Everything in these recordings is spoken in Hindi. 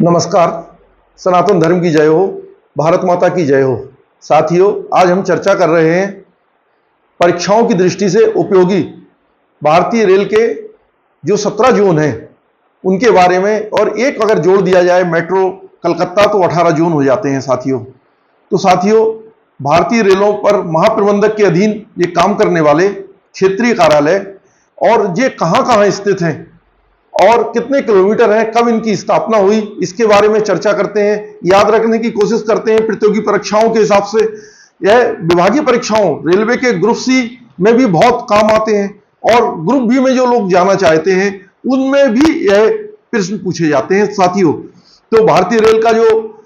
नमस्कार। सनातन धर्म की जय हो, भारत माता की जय हो। साथियों, आज हम चर्चा कर रहे हैं परीक्षाओं की दृष्टि से उपयोगी भारतीय रेल के जो 17 जोन हैं उनके बारे में, और एक अगर जोड़ दिया जाए मेट्रो कलकत्ता तो 18 जोन हो जाते हैं साथियों। भारतीय रेलों पर महाप्रबंधक के अधीन ये काम करने वाले क्षेत्रीय कार्यालय और ये कहाँ स्थित हैं और कितने किलोमीटर हैं, कब इनकी स्थापना हुई, इसके बारे में चर्चा करते हैं। याद रखने की कोशिश करते हैं प्रतियोगी परीक्षाओं के हिसाब से। यह विभागीय परीक्षाओं रेलवे के ग्रुप सी में भी बहुत काम आते हैं, और ग्रुप बी में जो लोग जाना चाहते हैं उनमें भी यह प्रश्न पूछे जाते हैं साथियों। तो भारतीय रेल का जो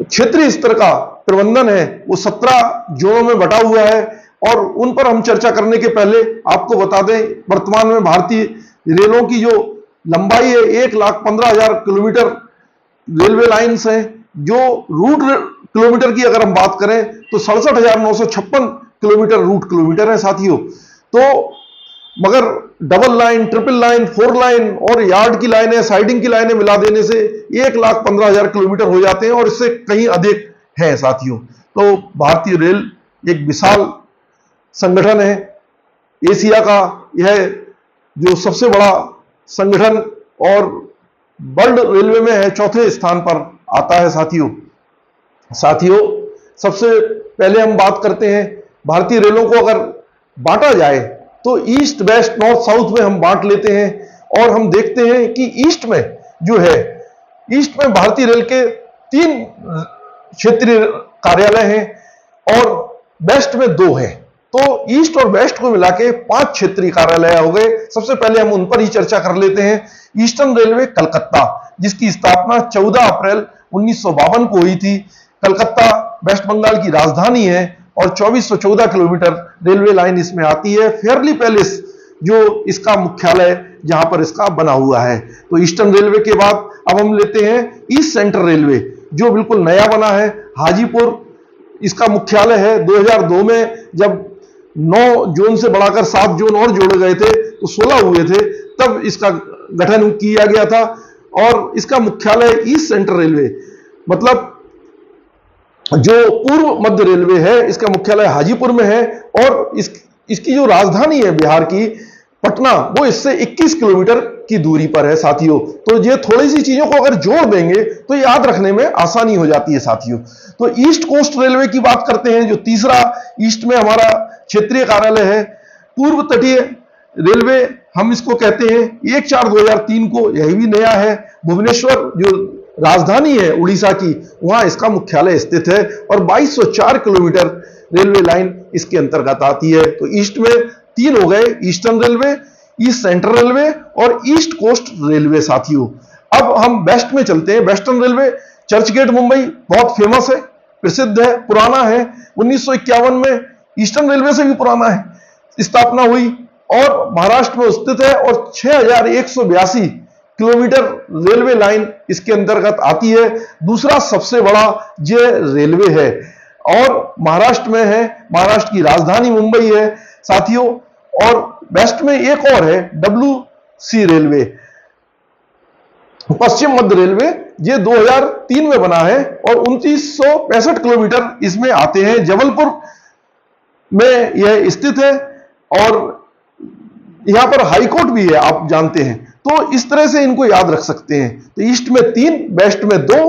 क्षेत्रीय स्तर का प्रबंधन है वो 17 जोनों में बटा हुआ है, और उन पर हम चर्चा करने के पहले आपको बता दें, वर्तमान में भारतीय रेलों की जो लंबाई है 1,15,000 किलोमीटर रेलवे लाइंस हैं। जो रूट किलोमीटर की अगर हम बात करें तो 67,956 किलोमीटर रूट किलोमीटर है साथियों। तो मगर double line, triple line, 4 line और यार्ड की लाइनें, साइडिंग की लाइनें मिला देने से 1,15,000 किलोमीटर हो जाते हैं, और इससे कहीं अधिक है साथियों। तो भारतीय रेल एक विशाल संगठन है। एशिया का यह जो सबसे बड़ा संगठन और वर्ल्ड रेलवे में है, चौथे स्थान पर आता है साथियों। सबसे पहले हम बात करते हैं भारतीय रेलों को अगर बांटा जाए तो ईस्ट, वेस्ट, नॉर्थ, साउथ में हम बांट लेते हैं, और हम देखते हैं कि ईस्ट में भारतीय रेल के 3 क्षेत्रीय कार्यालय हैं और वेस्ट में 2 हैं। तो ईस्ट और वेस्ट को मिला के 5 क्षेत्रीय कार्यालय हो गए। सबसे पहले हम उन पर ही चर्चा कर लेते हैं। ईस्टर्न रेलवे कलकत्ता, जिसकी स्थापना 14 अप्रैल 1952 को हुई थी। कलकत्ता वेस्ट बंगाल की राजधानी है और 2414 किलोमीटर रेलवे लाइन इसमें आती है। फेयरली पैलेस जो इसका मुख्यालय जहां पर इसका बना हुआ है। तो ईस्टर्न रेलवे के बाद अब हम लेते हैं ईस्ट सेंट्रल रेलवे, जो बिल्कुल नया बना है। हाजीपुर इसका मुख्यालय है। 2002 में जब 9 जोन से बढ़ाकर 7 जोन और जोड़े गए थे तो 16 हुए थे, तब इसका गठन किया गया था, और इसका मुख्यालय ईस्ट सेंट्रल रेलवे, मतलब जो पूर्व मध्य रेलवे है, इसका मुख्यालय हाजीपुर में है। और इसकी जो राजधानी है बिहार की पटना, वो इससे 21 किलोमीटर की दूरी पर है साथियों। तो ये थोड़ी सी चीजों को अगर जोड़ देंगे तो याद रखने में आसानी हो जाती है साथियों। तो ईस्ट कोस्ट रेलवे की बात करते हैं, जो तीसरा ईस्ट में हमारा क्षेत्रीय कार्यालय है। पूर्व तटीय रेलवे हम इसको कहते हैं। 1/4/2003 को, यही भी नया है। भुवनेश्वर जो राजधानी है उड़ीसा की, वहां इसका मुख्यालय स्थित है, और 2204 किलोमीटर रेलवे लाइन इसके अंतर्गत आती है। तो ईस्ट में 3 हो गए, eastern railway, east central railway और ईस्ट कोस्ट रेलवे साथियों। अब हम वेस्ट में चलते हैं। Western railway Churchgate Mumbai बहुत फेमस है, प्रसिद्ध है, पुराना है। 1951 में ईस्टर्न रेलवे से भी पुराना है स्थापना हुई, और महाराष्ट्र में स्थित है, और 6182 किलोमीटर रेलवे लाइन इसके अंतर्गत आती है। दूसरा सबसे बड़ा ये रेलवे है और महाराष्ट्र में है। महाराष्ट्र की राजधानी मुंबई है साथियों। और वेस्ट में एक और है, WC रेलवे, पश्चिम मध्य रेलवे। ये 2003 में बना है और 2965 किलोमीटर इसमें आते हैं। जबलपुर में यह स्थित है, और यहां पर हाईकोर्ट भी है, आप जानते हैं। तो इस तरह से इनको याद रख सकते हैं। तो ईस्ट में 3, वेस्ट में 2,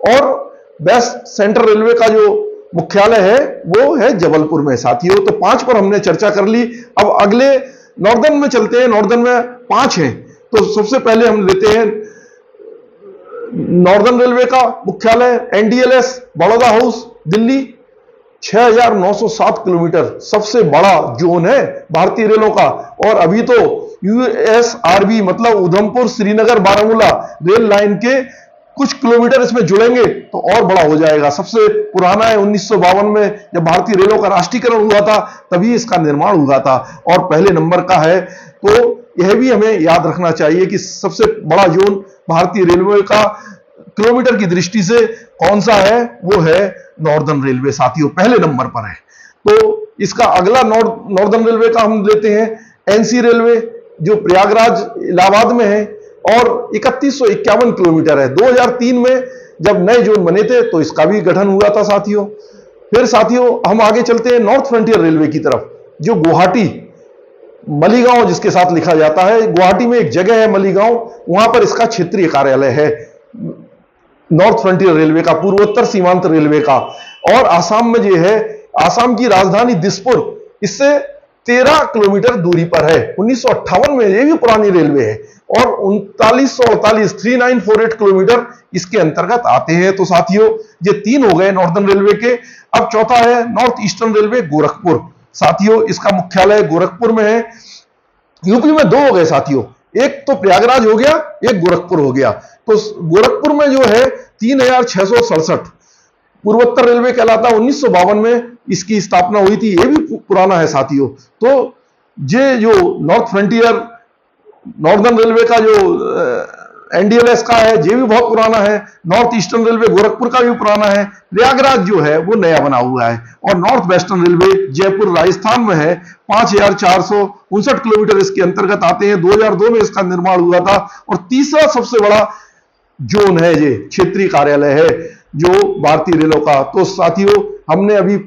और वेस्ट सेंट्रल रेलवे का जो मुख्यालय है वो है जबलपुर में साथियों। तो 5 पर हमने चर्चा कर ली। अब अगले नॉर्दर्न में चलते हैं। नॉर्दर्न में 5 हैं। तो सबसे पहले हम लेते हैं नॉर्दर्न रेलवे का मुख्यालय NDLS, Baroda house, Delhi. 6,907 kilometre सबसे बड़ा जोन है भारतीय रेलों का। और अभी तो USRB मतलब उधमपुर श्रीनगर बारामूला रेल लाइन के कुछ किलोमीटर इसमें जुड़ेंगे तो और बड़ा हो जाएगा। सबसे पुराना है, 1952 में जब भारतीय रेलों का राष्ट्रीयकरण हुआ था तभी इसका निर्माण हुआ था, और पहले नंबर का है। तो यह भी हमें याद रखना चाहिए कि सबसे बड़ा जोन भारतीय रेलवे का किलोमीटर की दृष्टि से कौन सा है, वो है नॉर्दर्न रेलवे साथियों, पहले नंबर पर है। तो इसका अगला नॉर्दर्न रेलवे का हम लेते हैं NC रेलवे, जो प्रयागराज इलाहाबाद में है, और 3151 किलोमीटर है। 2003 में जब नए जोन बने थे तो इसका भी गठन हुआ था साथियों। फिर साथियों हम आगे चलते हैं नॉर्थ फ्रंटियर रेलवे की तरफ, जो गुवाहाटी मलीगांव जिसके साथ लिखा जाता है, गुवाहाटी में एक जगह है मलीगांव, वहां पर इसका क्षेत्रीय कार्यालय है नॉर्थ फ्रंटियर रेलवे का, पूर्वोत्तर सीमांत रेलवे का। और आसाम में जो है, आसाम की राजधानी दिसपुर इससे 13 किलोमीटर दूरी पर है। 1958 में ये भी पुरानी रेलवे है और 3948 किलोमीटर इसके अंतर्गत आते हैं। तो साथियों ये 3 हो गए नॉर्दर्न रेलवे के। अब चौथा है नॉर्थ ईस्टर्न रेलवे गोरखपुर। साथियों इसका मुख्यालय गोरखपुर में है। यूपी में 2 हो गए साथियों, एक तो प्रयागराज हो गया, एक गोरखपुर हो गया। तो गोरखपुर में जो है 3667 पूर्वोत्तर रेलवे कहलाता है। 1952 में इसकी स्थापना हुई थी, ये भी पुराना है साथियों। तो ये जो नॉर्थ फ्रंटियर नॉर्दर्न रेलवे का जो एनडीएलएस का है, ये भी बहुत पुराना है। नॉर्थ ईस्टर्न रेलवे गोरखपुर का भी पुराना है। प्रयागराज जो है वो नया बना हुआ है। और north western railway Jaipur Rajasthan में है। 5459 किलोमीटर इसके अंतर्गत आते हैं। 2002 में इसका निर्माण हुआ था। और तीसरा सबसे बड़ा जोन है, ये क्षेत्रीय कार्यालय है जो भारतीय रेलों का। तो साथियों हमने अभी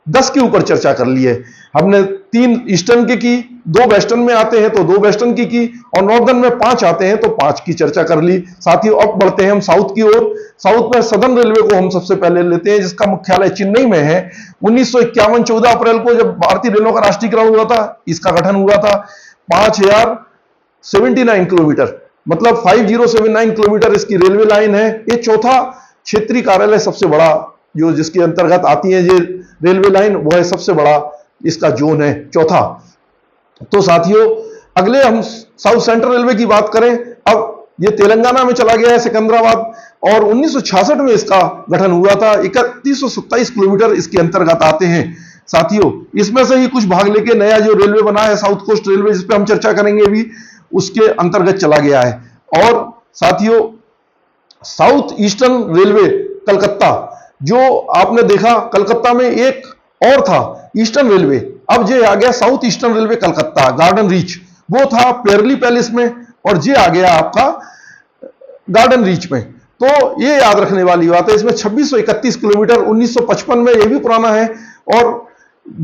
10 के ऊपर चर्चा कर ली है। हमने 3 ईस्टर्न की 2 वेस्टर्न में आते हैं तो 2 वेस्टर्न की और नॉर्दर्न में 5 आते हैं तो 5 की चर्चा कर ली। साथियों अब बढ़ते हैं हम साउथ की ओर। साउथ में सदर्न रेलवे को हम सबसे पहले लेते हैं, जिसका मुख्यालय चेन्नई में है। 1951 14 अप्रैल को जब भारतीय रेलों का राष्ट्रीयकरण हुआ था, इसका गठन हुआ था। 5079 किलोमीटर मतलब 5079 किलोमीटर इसकी रेलवे लाइन है। ये चौथा क्षेत्रीय कार्यालय सबसे बड़ा जो जिसके अंतर्गत आती है ये रेलवे लाइन, वो है सबसे बड़ा इसका जोन है, चौथा। तो साथियों अगले हम साउथ सेंट्रल रेलवे की बात करें। अब ये तेलंगाना में चला गया है सिकंदराबाद, और 1966 में इसका गठन हुआ था। 3127 किलोमीटर इसके अंतर्गत आते हैं। साथियों इसमें से ही कुछ भाग लेके नया जो रेलवे बना है साउथ कोस्ट रेलवे, जिस पे हम चर्चा करेंगे अभी, उसके अंतर्गत चला गया है। और साथियों साउथ ईस्टर्न रेलवे कलकत्ता, जो आपने देखा कलकत्ता में एक और था ईस्टर्न रेलवे, अब ये आ गया south eastern railway Calcutta garden reach. वो था पेरली पैलेस में और ये आ गया आपका गार्डन रीच में। तो ये याद रखने वाली बात है। इसमें 2631 किलोमीटर 1955 में, ये भी पुराना है। और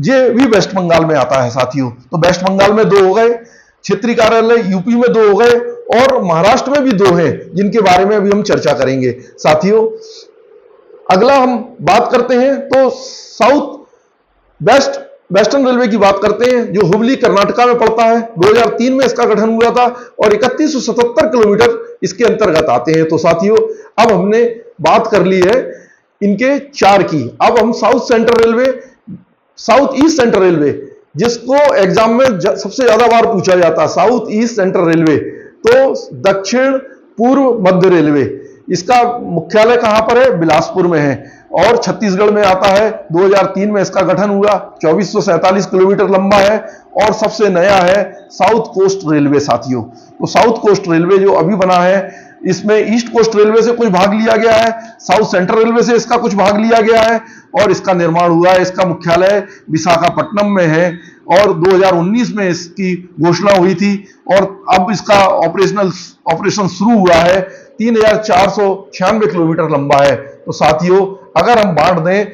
ये भी वेस्ट बंगाल में आता है साथियों। तो वेस्ट बंगाल में 2 हो गए क्षेत्रीय कार्यालय, यूपी में 2 हो गए और महाराष्ट्र में भी 2 हैं, जिनके बारे में अभी हम चर्चा करेंगे। साथियों अगला हम बात करते हैं तो साउथ वेस्टर्न रेलवे की बात करते हैं, जो हुबली कर्नाटका में पड़ता है। 2003 में इसका गठन हुआ था और 3177 किलोमीटर इसके अंतर्गत आते हैं। तो साथियों अब हमने बात कर ली है इनके 4 की। अब हम south central railway, south east central railway, जिसको एग्जाम में सबसे ज्यादा बार पूछा जाता है, साउथ ईस्ट सेंट्रल रेलवे। तो दक्षिण पूर्व मध्य रेलवे, इसका मुख्यालय कहां पर है? बिलासपुर में है और छत्तीसगढ़ में आता है। 2003 में इसका गठन हुआ। 2447 किलोमीटर लंबा है और सबसे नया है साउथ कोस्ट रेलवे साथियों। तो साउथ कोस्ट रेलवे जो अभी बना है, इसमें ईस्ट कोस्ट रेलवे से कुछ भाग लिया गया है, साउथ सेंट्रल रेलवे से इसका कुछ भाग लिया गया है और इसका निर्माण हुआ है। इसका मुख्यालय विशाखापट्टनम में है और 2019 में इसकी घोषणा हुई थी और अब इसका ऑपरेशन शुरू हुआ है। 3496 किलोमीटर लंबा है। तो साथियों अगर हम बांट दें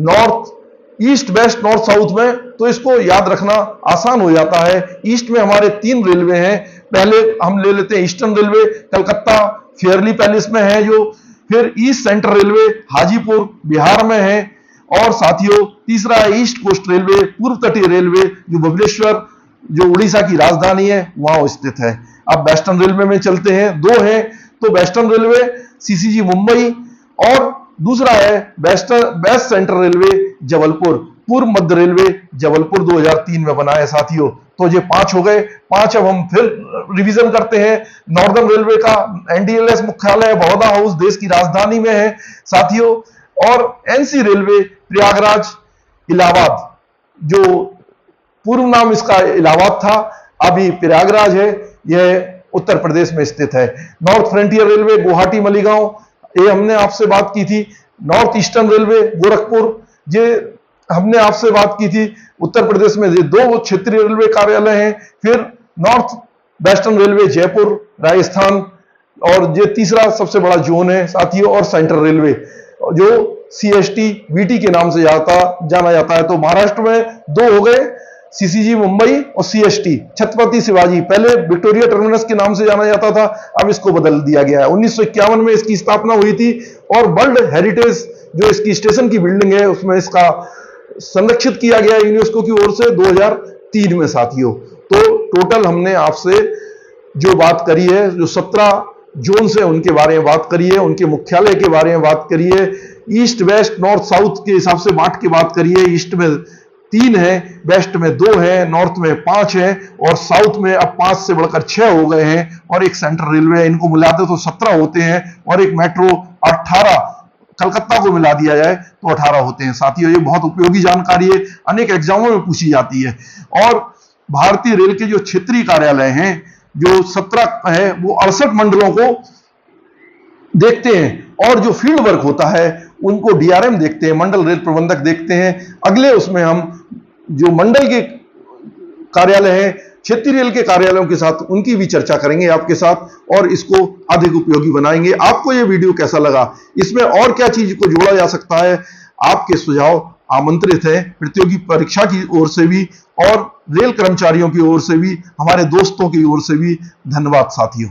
north east west north south में, तो इसको याद रखना आसान हो जाता है। ईस्ट में हमारे 3 रेलवे हैं। पहले हम ले लेते हैं eastern railway Calcutta Fairlie palace में है जो, फिर east central railway Hajipur Bihar में है, और साथियों तीसरा है ईस्ट कोस्ट रेलवे पूर्व तटीय रेलवे जो भुवनेश्वर जो उड़ीसा की राजधानी है वहां स्थित है। अब वेस्टर्न रेलवे में चलते हैं, 2 हैं। तो वेस्टर्न रेलवे सीसीजी मुंबई और दूसरा है वेस्ट सेंट्रल रेलवे जबलपुर, पूर्व मध्य रेलवे जबलपुर 2003 में बना है साथियों। तो ये 5 हो गए। 5 अब हम फिर रिवीजन करते हैं। नॉर्दर्न रेलवे का एनडीएलएस मुख्यालय बड़ौदा हाउस देश की राजधानी में है साथियों, और एनसी रेलवे प्रयागराज इलाहाबाद, जो पूर्व नाम इसका इलाहाबाद था, अभी प्रयागराज है, यह उत्तर प्रदेश में स्थित है। नॉर्थ फ्रंटियर रेलवे गुवाहाटी मलीगांव, ये हमने आपसे बात की थी। नॉर्थ ईस्टर्न रेलवे गोरखपुर, ये हमने आपसे बात की थी। उत्तर प्रदेश में ये 2 क्षेत्रीय रेलवे कार्यालय हैं। फिर north western railway Jaipur Rajasthan, और ये तीसरा सबसे बड़ा जोन है साथियों। और सेंट्रल रेलवे जो CST BT के नाम से जाना जाता है। तो महाराष्ट्र में दो हो गए, CCG मुंबई और CST छत्रपति शिवाजी। पहले विक्टोरिया टर्मिनस के नाम से जाना जाता था, अब इसको बदल दिया गया है। 1951 में इसकी स्थापना हुई थी और वर्ल्ड हेरिटेज जो इसकी स्टेशन की बिल्डिंग है उसमें इसका संरक्षित किया गया है यूनेस्को की ओर से 2003 में साथियों। तो टोटल हमने आपसे जो बात करी है, जो 17 जोन से उनके बारे में बात करी है, उनके मुख्यालय के बारे में बात करी है, ईस्ट वेस्ट नॉर्थ साउथ के हिसाब से बांट के बात करी है। ईस्ट में 3 है, वेस्ट में 2 है, नॉर्थ में 5 है और साउथ में अब 5 से बढ़कर 6 हो गए हैं और एक सेंट्रल रेलवे है। इनको मिला दे तो 17 होते हैं और एक मेट्रो 18, कलकत्ता को मिला दिया जाए तो 18 होते हैं साथियों। ये बहुत उपयोगी जानकारी है, अनेक एग्जामों में पूछी जाती है। और भारतीय रेल के जो क्षेत्रीय कार्यालय हैं जो 17 है वो 68 मंडलों को देखते हैं और जो फील्ड वर्क होता है उनको DRM देखते हैं, मंडल रेल प्रबंधक देखते हैं। अगले उसमें हम जो मंडल के कार्यालय हैं, क्षेत्रीय रेल के कार्यालयों के साथ उनकी भी चर्चा करेंगे आपके साथ और इसको अधिक उपयोगी बनाएंगे। आपको ये वीडियो कैसा लगा, इसमें और क्या चीज को जोड़ा जा सकता है, आपके सुझाव आमंत्रित है। प्रतियोगी परीक्षा की ओर से भी और रेल कर्मचारियों की ओर से भी, हमारे दोस्तों की ओर से भी धन्यवाद साथियों।